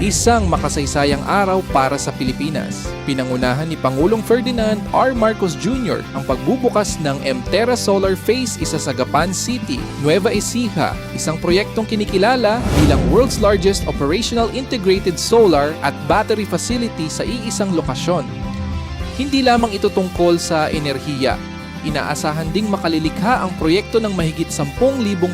Isang makasaysayang araw para sa Pilipinas. Pinangunahan ni Pangulong Ferdinand R. Marcos Jr. ang pagbubukas ng MTerra Solar Phase isa sa Gapan City, Nueva Ecija, isang proyektong kinikilala bilang world's largest operational integrated solar at battery facility sa iisang lokasyon. Hindi lamang ito tungkol sa enerhiya. Inaasahan ding makalilikha ang proyekto ng mahigit 10,000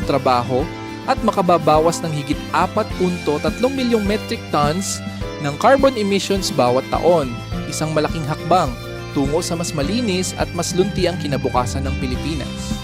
trabaho at makababawas ng higit 4.3 milyong metric tons ng carbon emissions bawat taon. Isang malaking hakbang tungo sa mas malinis at mas luntiang kinabukasan ng Pilipinas.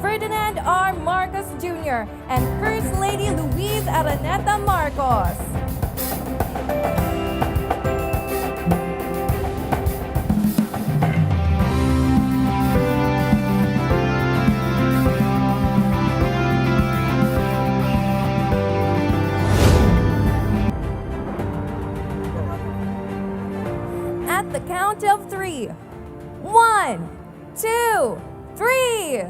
Ferdinand R. Marcos Jr. and First Lady Luis Araneta Marcos. At the count of 3. 1, 2, 3!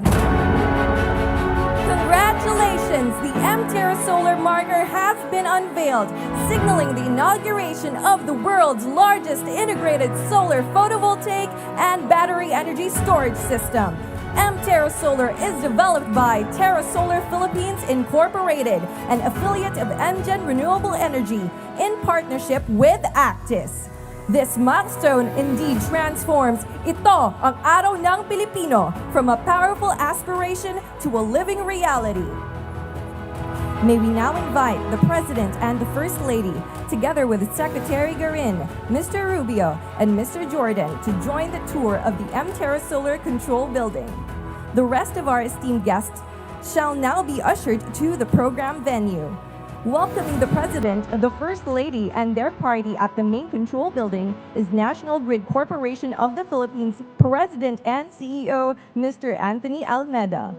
Congratulations! The MTerra Solar Marker has been unveiled, signaling the inauguration of the world's largest integrated solar photovoltaic and battery energy storage system. MTerra Solar is developed by Terra Solar Philippines Incorporated, an affiliate of MGen Renewable Energy, in partnership with Actis. This milestone indeed transforms ito ang araw ng Pilipino from a powerful aspiration to a living reality. May we now invite the President and the First Lady, together with Secretary Garin, Mr. Rubio, and Mr. Jordan, to join the tour of the MTerra Solar Control Building. The rest of our esteemed guests shall now be ushered to the program venue. Welcoming the President, the First Lady, and their party at the main control building is National Grid Corporation of the Philippines President and CEO, Mr. Anthony Almeda.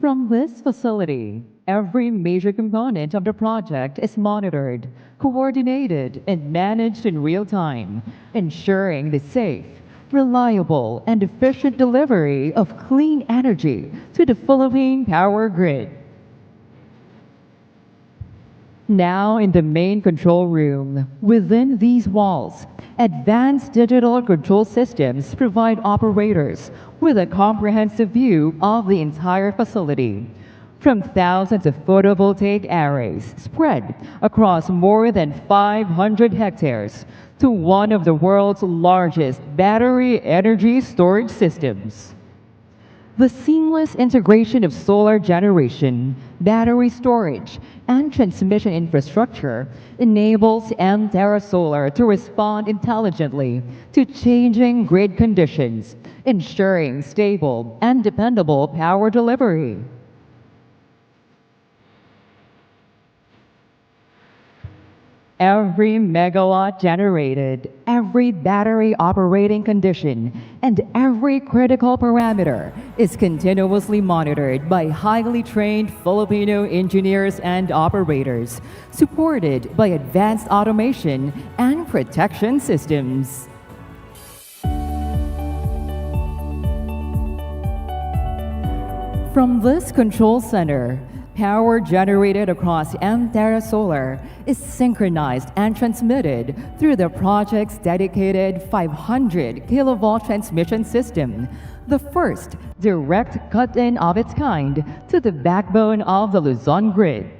From this facility, every major component of the project is monitored, coordinated, and managed in real time, ensuring the safe, reliable, and efficient delivery of clean energy to the Philippine power grid. Now in the main control room, within these walls, advanced digital control systems provide operators with a comprehensive view of the entire facility. From thousands of photovoltaic arrays spread across more than 500 hectares to one of the world's largest battery energy storage systems. The seamless integration of solar generation, battery storage, and transmission infrastructure enables MTerra Solar to respond intelligently to changing grid conditions, ensuring stable and dependable power delivery. Every megawatt generated, every battery operating condition, and every critical parameter is continuously monitored by highly trained Filipino engineers and operators, supported by advanced automation and protection systems. From this control center, power generated across MTerra Solar is synchronized and transmitted through the project's dedicated 500 kilovolt transmission system, the first direct cut-in of its kind to the backbone of the Luzon grid.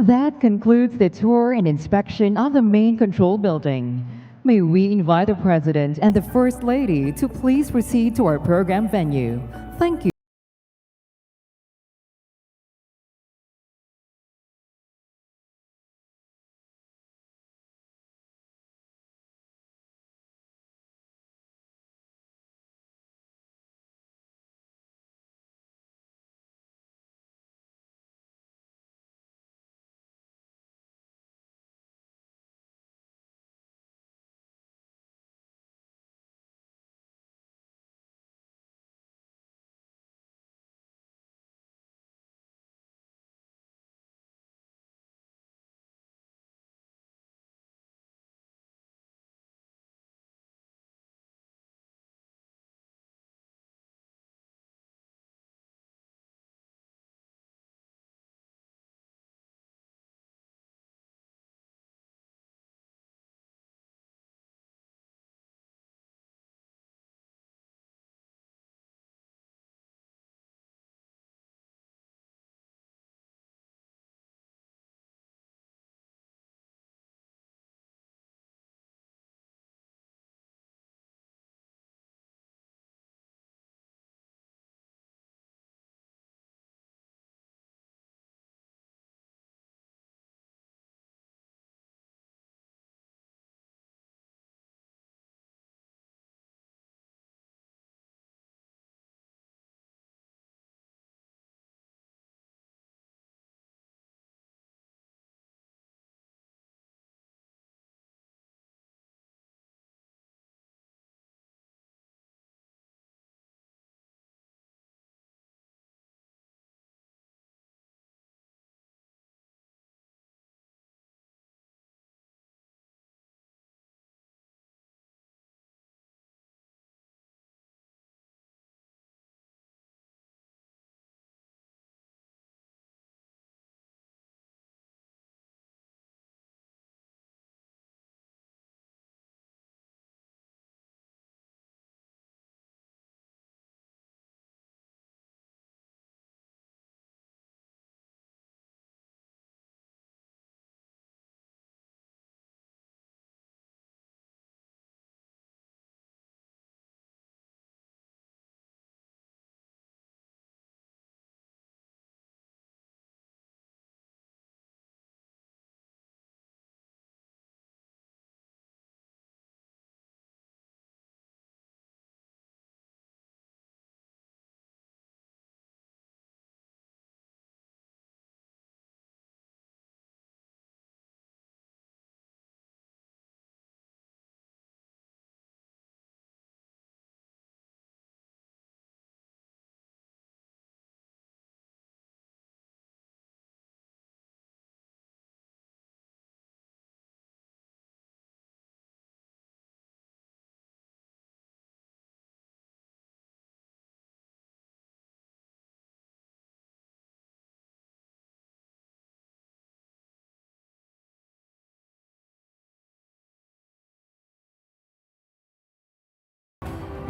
That concludes the tour and inspection of the main control building. May we invite the President and the First Lady to please proceed to our program venue. Thank you.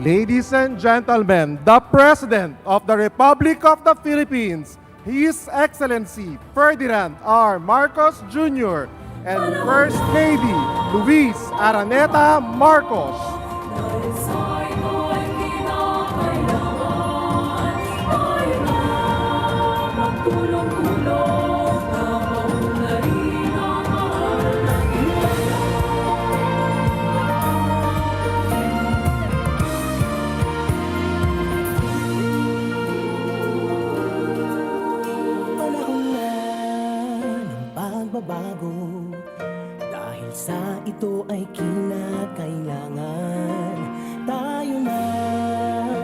Ladies and gentlemen, the President of the Republic of the Philippines, His Excellency Ferdinand R. Marcos Jr. and First Lady Luis Araneta Marcos. Bago dahil sa ito ay kinakailangan tayo na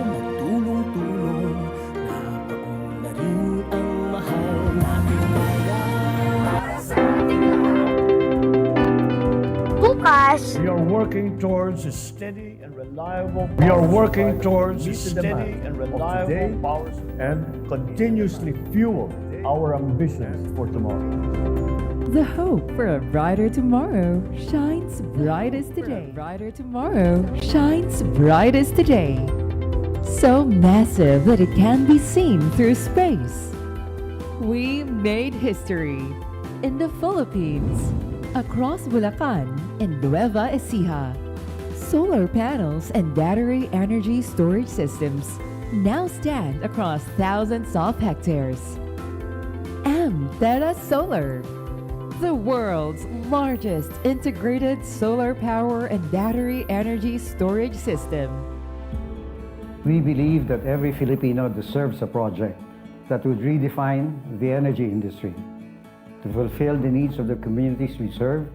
magtulong-tulong napaon na rin ang mahal natin bukas. We are working towards a steady and reliable. We are working towards a steady and reliable power and continuously fuel our ambitions for tomorrow. The hope for a brighter tomorrow shines brightest today. Brighter tomorrow shines brightest today. So massive that it can be seen through space. We made history. in the Philippines. Across Bulacan and Nueva Ecija, solar panels and battery energy storage systems now stand across thousands of hectares. MTerra Solar, the world's largest integrated solar power and battery energy storage system. We believe that every Filipino deserves a project that would redefine the energy industry to fulfill the needs of the communities we serve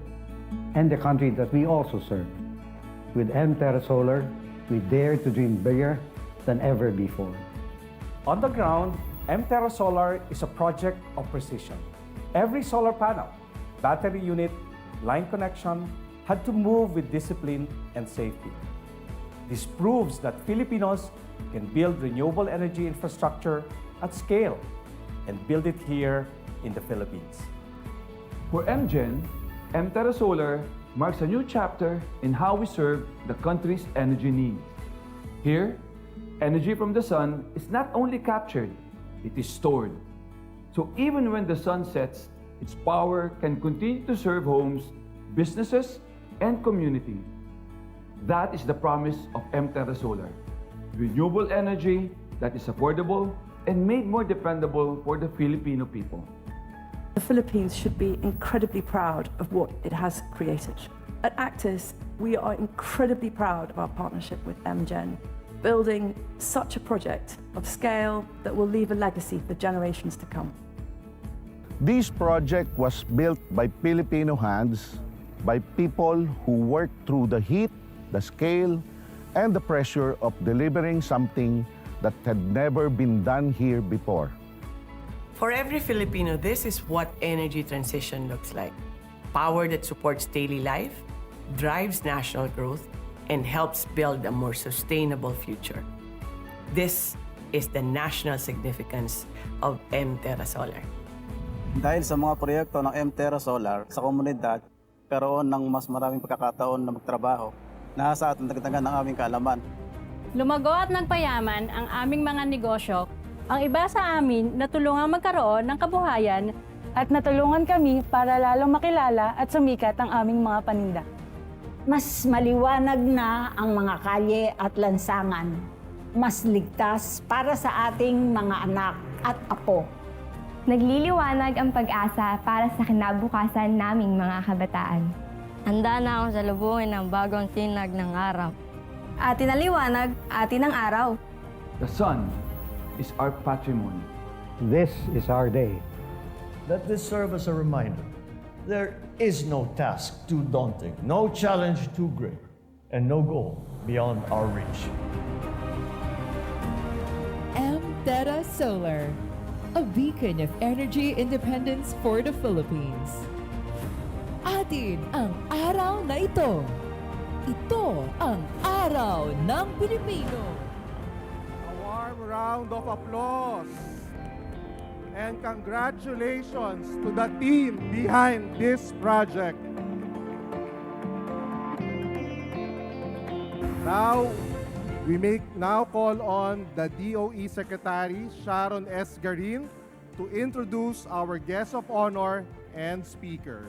and the country that we also serve. With MTerra Solar, we dare to dream bigger than ever before. On the ground, MTerra Solar is a project of precision. Every solar panel, battery unit, line connection had to move with discipline and safety. This proves that Filipinos can build renewable energy infrastructure at scale and build it here in the Philippines. For MGen, MTerra Solar marks a new chapter in how we serve the country's energy needs. Here, energy from the sun is not only captured, it is stored. So even when the sun sets, its power can continue to serve homes, businesses, and communities. That is the promise of MTerra Solar. Renewable energy that is affordable and made more dependable for the Filipino people. The Philippines should be incredibly proud of what it has created. At Actis, we are incredibly proud of our partnership with MGen, building such a project of scale that will leave a legacy for generations to come. This project was built by Filipino hands, by people who worked through the heat, the scale, and the pressure of delivering something that had never been done here before. For every Filipino, this is what energy transition looks like. Power that supports daily life, drives national growth, and helps build a more sustainable future. This is the national significance of MTerra Solar. Dahil sa mga proyekto ng MTerra Solar sa komunidad, karoon ng mas maraming pagkakataon na magtrabaho, nasa at nagdagan ng aming kaalaman. Lumago at nagpayaman ang aming mga negosyo. Ang iba sa amin natulungang magkaroon ng kabuhayan at natulungan kami para lalong makilala at sumikat ang aming mga paninda. Mas maliwanag na ang mga kalye at lansangan. Mas ligtas para sa ating mga anak at apo. Nagliliwanag ang pag-asa para sa kinabukasan naming mga kabataan. Handa na akong salubungin ng bagong tinag ng araw. Atin ang liwanag, atin ang araw. The sun is our patrimony. This is our day. Let this serve as a reminder. There is no task too daunting, no challenge too great, and no goal beyond our reach. MTerra Solar, a beacon of energy independence for the Philippines. Atin ang araw na ito. Ito ang araw ng Pilipino. A warm round of applause and congratulations to the team behind this project. Now, we now call on the DOE Secretary Sharon S. Garin to introduce our guest of honor and speaker.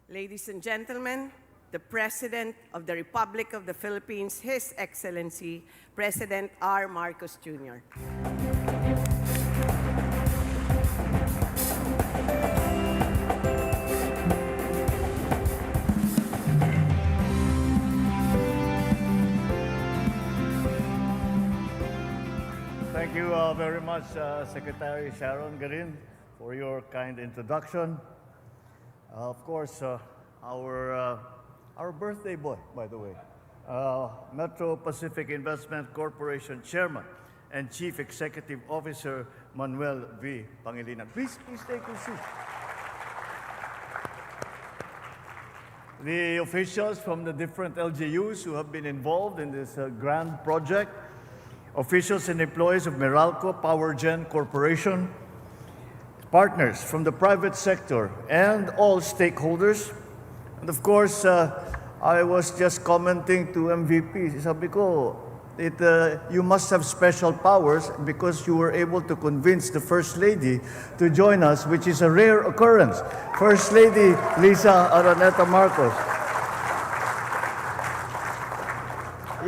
Ladies and gentlemen, the President of the Republic of the Philippines, His Excellency, President R. Marcos Jr. Thank you very much, Secretary Sharon Garin, for your kind introduction. Of course, our birthday boy, by the way, Metro Pacific Investment Corporation Chairman and Chief Executive Officer Manuel V. Pangilinan. Please take your seat. The officials from the different LGUs who have been involved in this grand project, officials and employees of Meralco Power Gen Corporation, partners from the private sector, and all stakeholders. And of course, I was just commenting to MVP, sabi ko, you must have special powers because you were able to convince the First Lady to join us, which is a rare occurrence. First Lady Lisa Araneta Marcos.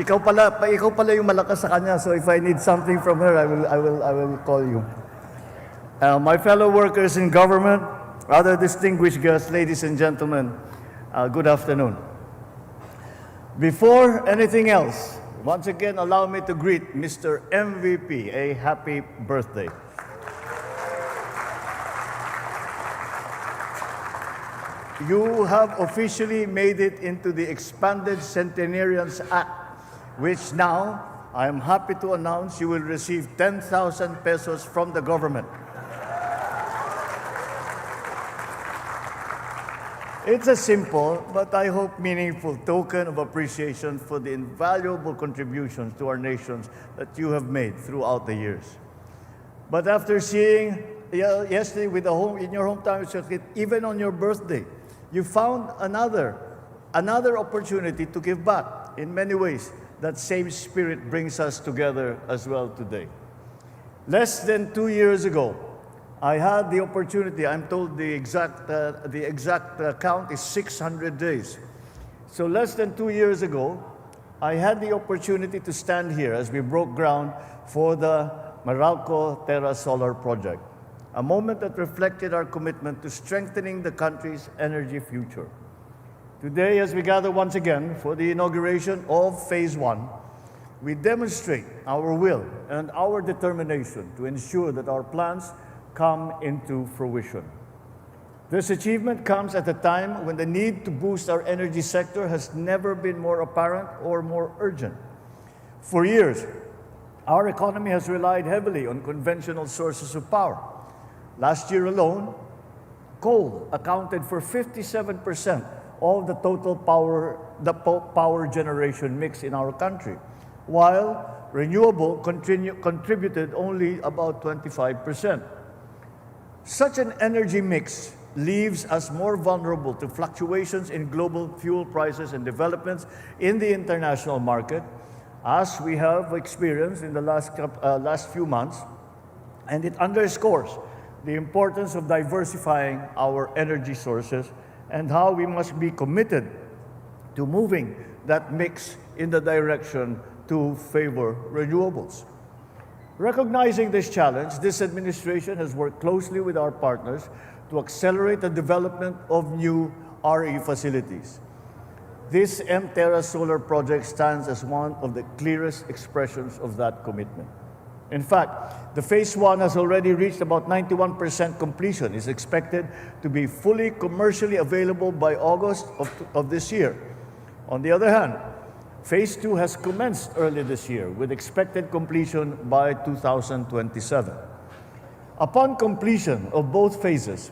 Ikaw pala yung malakas sa kanya, so if I need something from her, I will call you. My fellow workers in government, other distinguished guests, ladies and gentlemen, good afternoon. Before anything else, once again, allow me to greet Mr. MVP a happy birthday. You have officially made it into the expanded Centenarians Act, which now I am happy to announce you will receive 10,000 pesos from the government. It's a simple, but I hope meaningful token of appreciation for the invaluable contributions to our nations that you have made throughout the years. But after seeing yesterday in your hometown, even on your birthday, you found another opportunity to give back. In many ways, that same spirit brings us together as well today. Less than 2 years ago, I had the opportunity, I'm told the exact count is 600 days. So less than 2 years ago, I had the opportunity to stand here as we broke ground for the MTerra Solar project, a moment that reflected our commitment to strengthening the country's energy future. Today, as we gather once again for the inauguration of Phase 1, we demonstrate our will and our determination to ensure that our plans come into fruition. This achievement comes at a time when the need to boost our energy sector has never been more apparent or more urgent. For years, our economy has relied heavily on conventional sources of power. Last year alone, coal accounted for 57% of the total power generation mix in our country, while renewable contributed only about 25%. Such an energy mix leaves us more vulnerable to fluctuations in global fuel prices and developments in the international market, as we have experienced in the last few months, and it underscores the importance of diversifying our energy sources and how we must be committed to moving that mix in the direction to favor renewables. Recognizing this challenge, this administration has worked closely with our partners to accelerate the development of new RE facilities. This MTerra Solar project stands as one of the clearest expressions of that commitment. In fact, the Phase 1 has already reached about 91% completion. It's expected to be fully commercially available by August of this year. On the other hand, Phase 2 has commenced early this year with expected completion by 2027. Upon completion of both phases,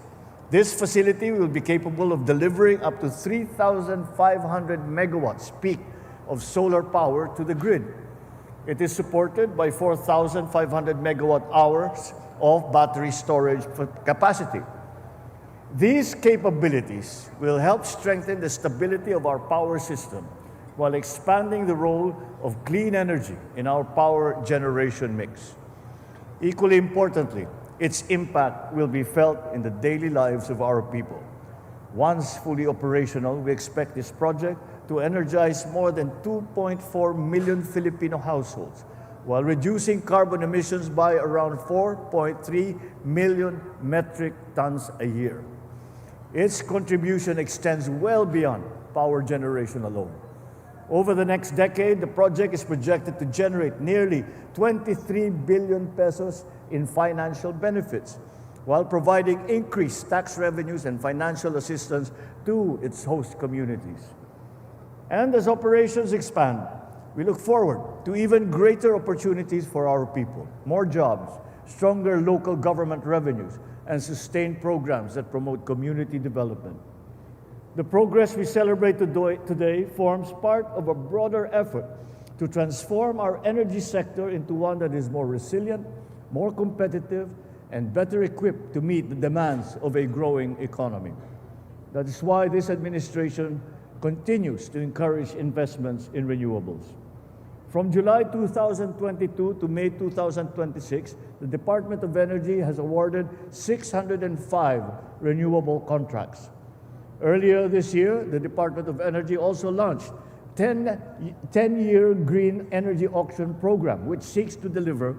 this facility will be capable of delivering up to 3,500 megawatts peak of solar power to the grid. It is supported by 4,500 megawatt hours of battery storage capacity. These capabilities will help strengthen the stability of our power system while expanding the role of clean energy in our power generation mix. Equally importantly, its impact will be felt in the daily lives of our people. Once fully operational, we expect this project to energize more than 2.4 million Filipino households, while reducing carbon emissions by around 4.3 million metric tons a year. Its contribution extends well beyond power generation alone. Over the next decade, the project is projected to generate nearly 23 billion pesos in financial benefits, while providing increased tax revenues and financial assistance to its host communities. And as operations expand, we look forward to even greater opportunities for our people, more jobs, stronger local government revenues, and sustained programs that promote community development. The progress we celebrate today forms part of a broader effort to transform our energy sector into one that is more resilient, more competitive, and better equipped to meet the demands of a growing economy. That is why this administration continues to encourage investments in renewables. From July 2022 to May 2026, the Department of Energy has awarded 605 renewable contracts. Earlier this year, the Department of Energy also launched 10-year green energy auction program, which seeks to deliver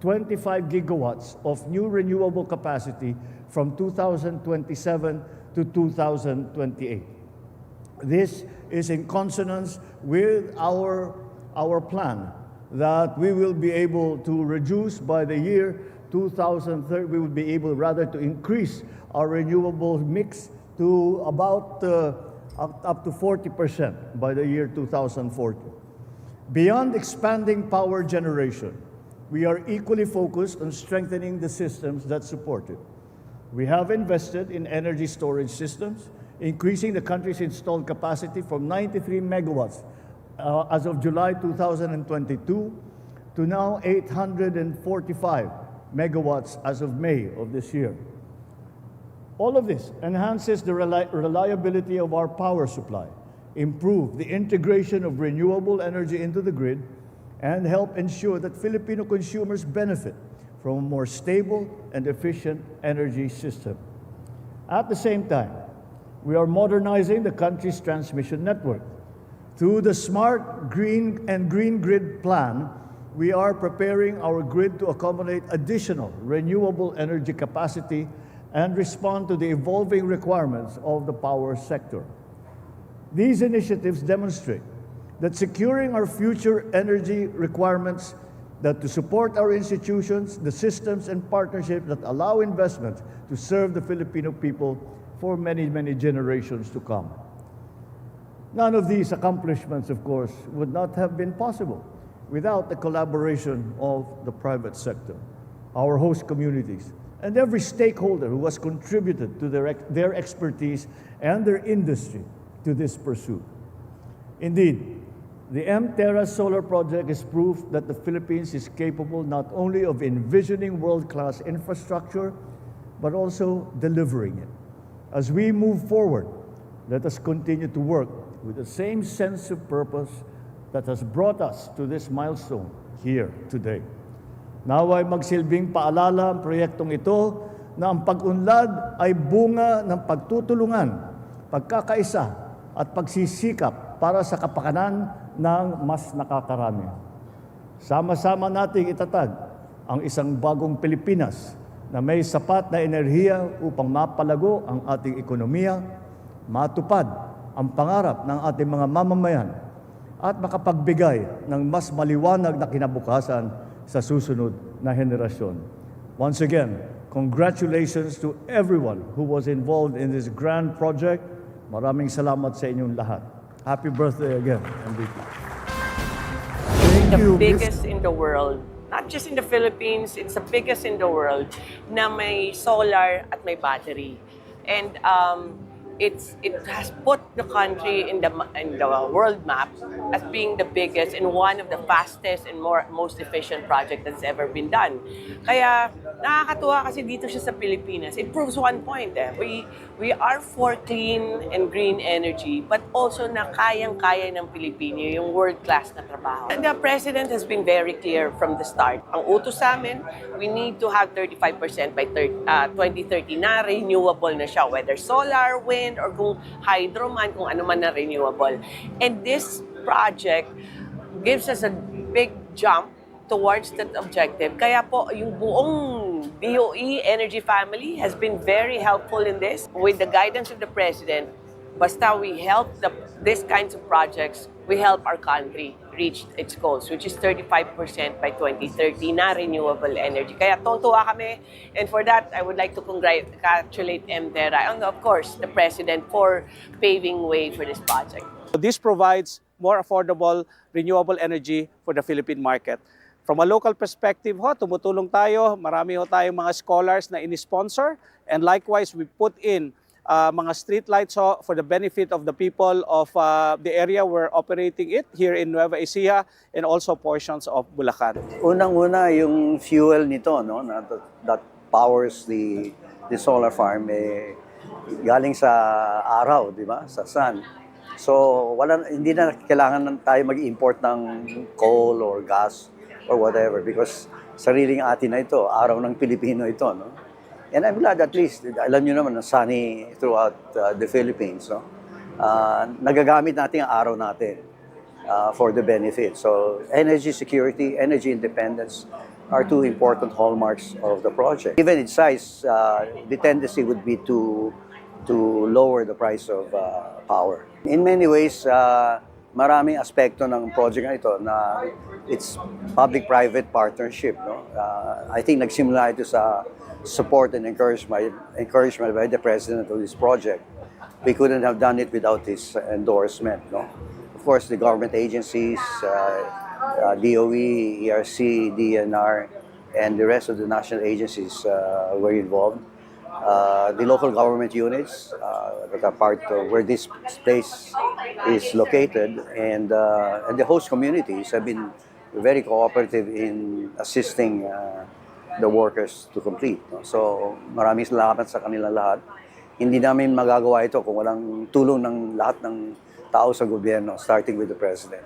25 gigawatts of new renewable capacity from 2027 to 2028. This is in consonance with our plan that we will be able to reduce by the year 2030, we will be able rather to increase our renewable mix to about up to 40% by the year 2040. Beyond expanding power generation, we are equally focused on strengthening the systems that support it. We have invested in energy storage systems, increasing the country's installed capacity from 93 megawatts as of July 2022 to now 845 megawatts as of May of this year. All of this enhances the reliability of our power supply, improve the integration of renewable energy into the grid, and help ensure that Filipino consumers benefit from a more stable and efficient energy system. At the same time, we are modernizing the country's transmission network. Through the Smart Green and Green Grid Plan, we are preparing our grid to accommodate additional renewable energy capacity and respond to the evolving requirements of the power sector. These initiatives demonstrate that securing our future energy requirements, that to support our institutions, the systems and partnerships that allow investment to serve the Filipino people for many, many generations to come. None of these accomplishments, of course, would not have been possible without the collaboration of the private sector, our host communities, and every stakeholder who has contributed to their expertise and their industry to this pursuit. Indeed, the MTerra Solar Project is proof that the Philippines is capable not only of envisioning world-class infrastructure, but also delivering it. As we move forward, let us continue to work with the same sense of purpose that has brought us to this milestone here today. Naway magsilbing paalala ang proyektong ito na ang pag-unlad ay bunga ng pagtutulungan, pagkakaisa at pagsisikap para sa kapakanan ng mas nakakarami. Sama-sama nating itatag ang isang bagong Pilipinas na may sapat na enerhiya upang mapalago ang ating ekonomiya, matupad ang pangarap ng ating mga mamamayan at makapagbigay ng mas maliwanag na kinabukasan sa susunod na henerasyon. Once again, congratulations to everyone who was involved in this grand project. Maraming salamat sa inyong lahat. Happy birthday again, MVP. The biggest in the world, not just in the Philippines, it's the biggest in the world na may solar at may battery. And it has put the country in the world map as being the biggest and one of the fastest and most efficient project that's ever been done. Kaya nakakatuwa kasi dito siya sa Pilipinas. It proves one point. We are for clean and green energy, but also na kayang-kaya ng Pilipino yung world-class na trabaho. The President has been very clear from the start. Ang utos sa amin, we need to have 35% by 2030 na renewable na siya, whether solar, wind, or kung hydro man, kung ano man na renewable. And this project gives us a big jump towards that objective. Kaya po, yung buong DOE Energy family has been very helpful in this. With the guidance of the President, basta we help these kinds of projects, we help our country reach its goals, which is 35% by 2030 na renewable energy. Kaya tuwa kami, and for that, I would like to congratulate MTerra and of course, the President for paving way for this project. This provides more affordable renewable energy for the Philippine market. From a local perspective, tumutulong tayo, marami tayong mga scholars na in-sponsor, and likewise, we put in mga street lights for the benefit of the people of the area we're operating it here in Nueva Ecija and also portions of Bulacan. Unang-una yung fuel nito, no, that powers the solar farm, galing sa araw, di ba? Sa sun. So, hindi na kailangan tayo mag-import ng coal or gas or whatever because sariling atin na ito, araw ng Pilipino ito, no? And I'm glad at least, alam nyo naman, sunny throughout the Philippines, no? Nagagamit natin ang araw natin for the benefit. So, energy security, energy independence are two important hallmarks of the project. Given its size, the tendency would be to lower the price of power. In many ways, maraming aspekto ng project na ito na it's public-private partnership. No? I think nagsimula ito sa support and encouragement by the President of this project. We couldn't have done it without his endorsement. No? Of course, the government agencies, DOE, ERC, DNR, and the rest of the national agencies were involved. The local government units that are part of where this place is located, and the host communities have been very cooperative in assisting the workers to complete. No? So maraming salamat sa kanila lahat. Hindi namin magagawa ito kung walang tulong ng lahat ng tao sa gobyerno, starting with the President.